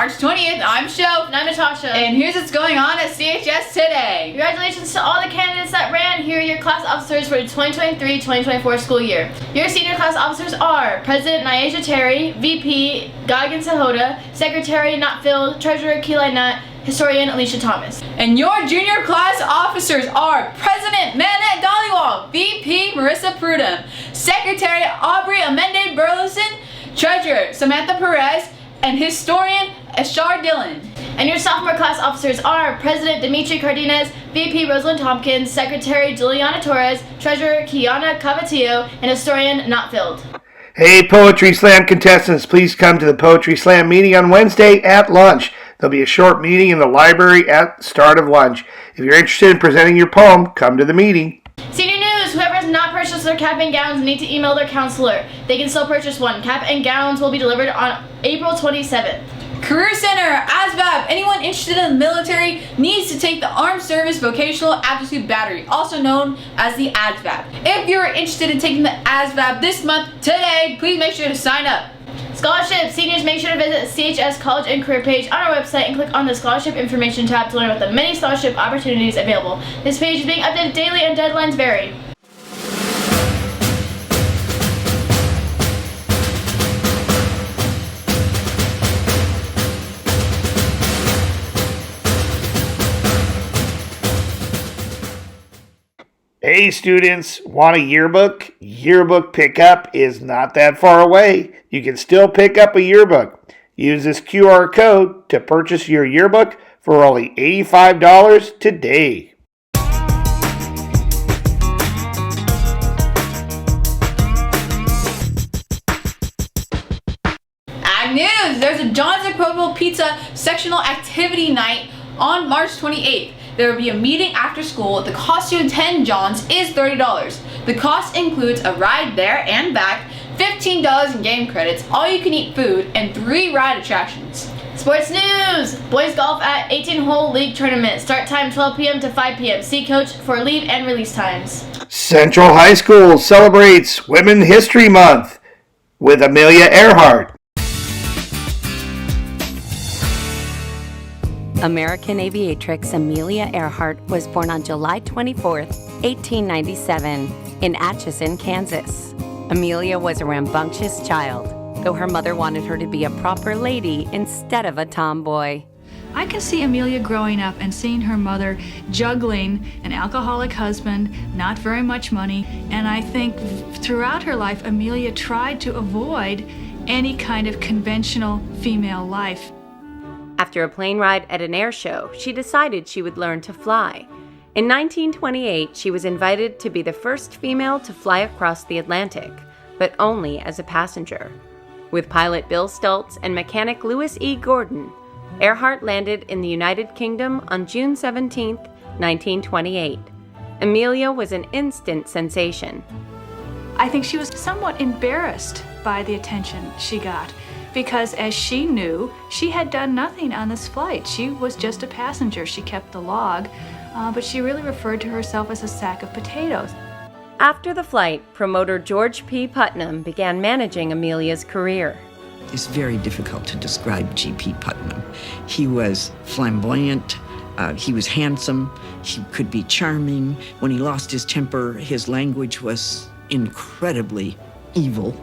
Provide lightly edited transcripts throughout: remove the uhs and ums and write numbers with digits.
March 20th. I'm Sho. And I'm Natasha. And here's what's going on at Chs Today. Congratulations to all the candidates that ran. Here are your class officers for the 2023-2024 school year. Your senior class officers are President Nyaja Terry, VP Goggin Sahota, Secretary Not Filled, Treasurer Keelan Nutt, Historian Alicia Thomas. And your junior class officers are President Manette Dollywall, VP Marissa Prudham, Secretary Aubrey Amende Burleson, Treasurer Samantha Perez, and Historian Ashar Dillon. And your sophomore class officers are President Dimitri Cardenas, VP Rosalind Tompkins, Secretary Juliana Torres, Treasurer Kiana Cavatillo, and Historian Not Filled. Hey, Poetry Slam contestants, please come to the Poetry Slam meeting on Wednesday at lunch. There'll be a short meeting in the library at the start of lunch. If you're interested in presenting your poem, come to the meeting. Senior news! Whoever has not purchased their cap and gowns need to email their counselor. They can still purchase one. Cap and gowns will be delivered on April 27th. Career Center, ASVAB. Anyone interested in the military needs to take the Armed Service Vocational Aptitude Battery, also known as the ASVAB. If you're interested in taking the ASVAB this month, today, please make sure to sign up. Scholarships. Seniors, make sure to visit CHS College and Career page on our website and click on the Scholarship Information tab to learn about the many scholarship opportunities available. This page is being updated daily and deadlines vary. Hey students, want a yearbook? Yearbook pickup is not that far away. You can still pick up a yearbook. Use this QR code to purchase your yearbook for only $85 today. Ag news! There's a John's Equitable Pizza sectional activity night on March 28th. There will be a meeting after school. The cost to attend John's is $30. The cost includes a ride there and back, $15 in game credits, all-you-can-eat food, and 3 ride attractions. Sports news! Boys golf at 18-hole league tournament. Start time 12 p.m. to 5 p.m. See coach for leave and release times. Central High School celebrates Women's History Month with Amelia Earhart. American aviatrix Amelia Earhart was born on July 24, 1897, in Atchison, Kansas. Amelia was a rambunctious child, though her mother wanted her to be a proper lady instead of a tomboy. I can see Amelia growing up and seeing her mother juggling an alcoholic husband, not very much money, and I think throughout her life, Amelia tried to avoid any kind of conventional female life. After a plane ride at an air show, she decided she would learn to fly. In 1928, she was invited to be the first female to fly across the Atlantic, but only as a passenger. With pilot Bill Stultz and mechanic Louis E. Gordon, Earhart landed in the United Kingdom on June 17, 1928. Amelia was an instant sensation. I think she was somewhat embarrassed by the attention she got, because as she knew, she had done nothing on this flight. She was just a passenger. She kept the log, but she really referred to herself as a sack of potatoes. After the flight, promoter George P. Putnam began managing Amelia's career. It's very difficult to describe G.P. Putnam. He was flamboyant, he was handsome, he could be charming. When he lost his temper, his language was incredibly evil.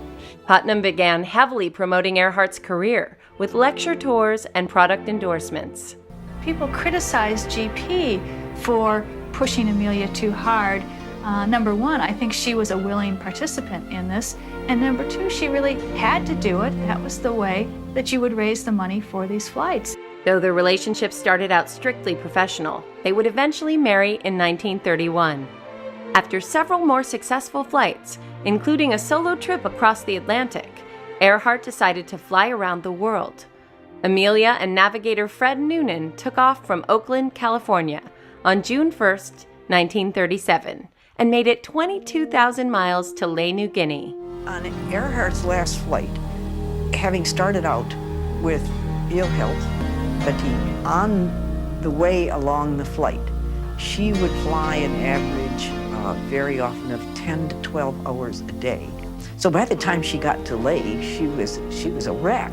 Putnam began heavily promoting Earhart's career with lecture tours and product endorsements. People criticized GP for pushing Amelia too hard. Number one, I think she was a willing participant in this. And number two, she really had to do it. That was the way that you would raise the money for these flights. Though their relationship started out strictly professional, they would eventually marry in 1931. After several more successful flights, including a solo trip across the Atlantic, Earhart decided to fly around the world. Amelia and navigator Fred Noonan took off from Oakland, California on June 1, 1937, and made it 22,000 miles to Lae, New Guinea. On Earhart's last flight, having started out with ill health, fatigue, on the way along the flight, she would fly an average very often of 10 to 12 hours a day. So by the time she got to Lae, she was a wreck.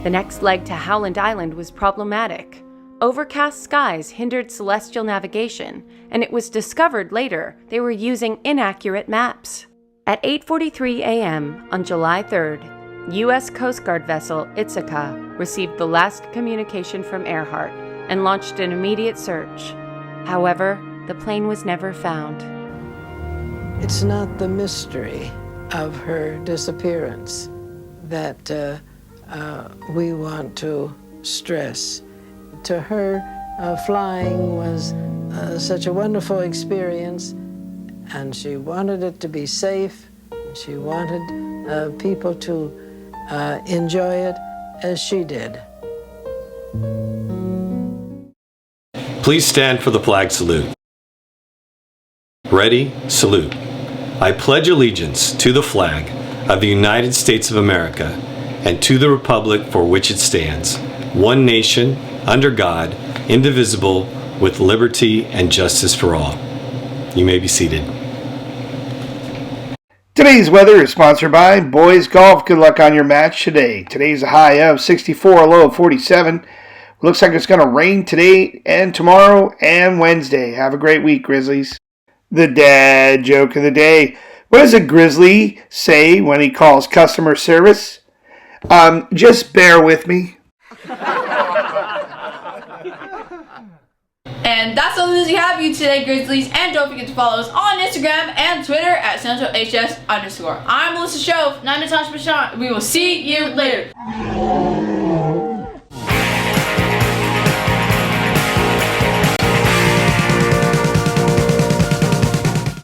The next leg to Howland Island was problematic. Overcast skies hindered celestial navigation, and it was discovered later they were using inaccurate maps. At 8:43 a.m. on July 3rd, U.S. Coast Guard vessel Ithaca received the last communication from Earhart and launched an immediate search. However, the plane was never found. It's not the mystery of her disappearance that we want to stress. To her, flying was such a wonderful experience, and she wanted it to be safe. She wanted people to enjoy it as she did. Please stand for the flag salute. Ready, salute. I pledge allegiance to the flag of the United States of America and to the republic for which it stands, one nation, under God, indivisible, with liberty and justice for all. You may be seated. Today's weather is sponsored by Boys Golf. Good luck on your match today. Today's a high of 64, a low of 47. Looks like it's going to rain today and tomorrow and Wednesday. Have a great week, Grizzlies. The dad joke of the day. What does a Grizzly say when he calls customer service? Just bear with me. And that's all the news we have for you today, Grizzlies. And don't forget to follow us on Instagram and Twitter at CentralHS_. I'm Melissa Shove. And I'm Natasha Bashan. We will see you later.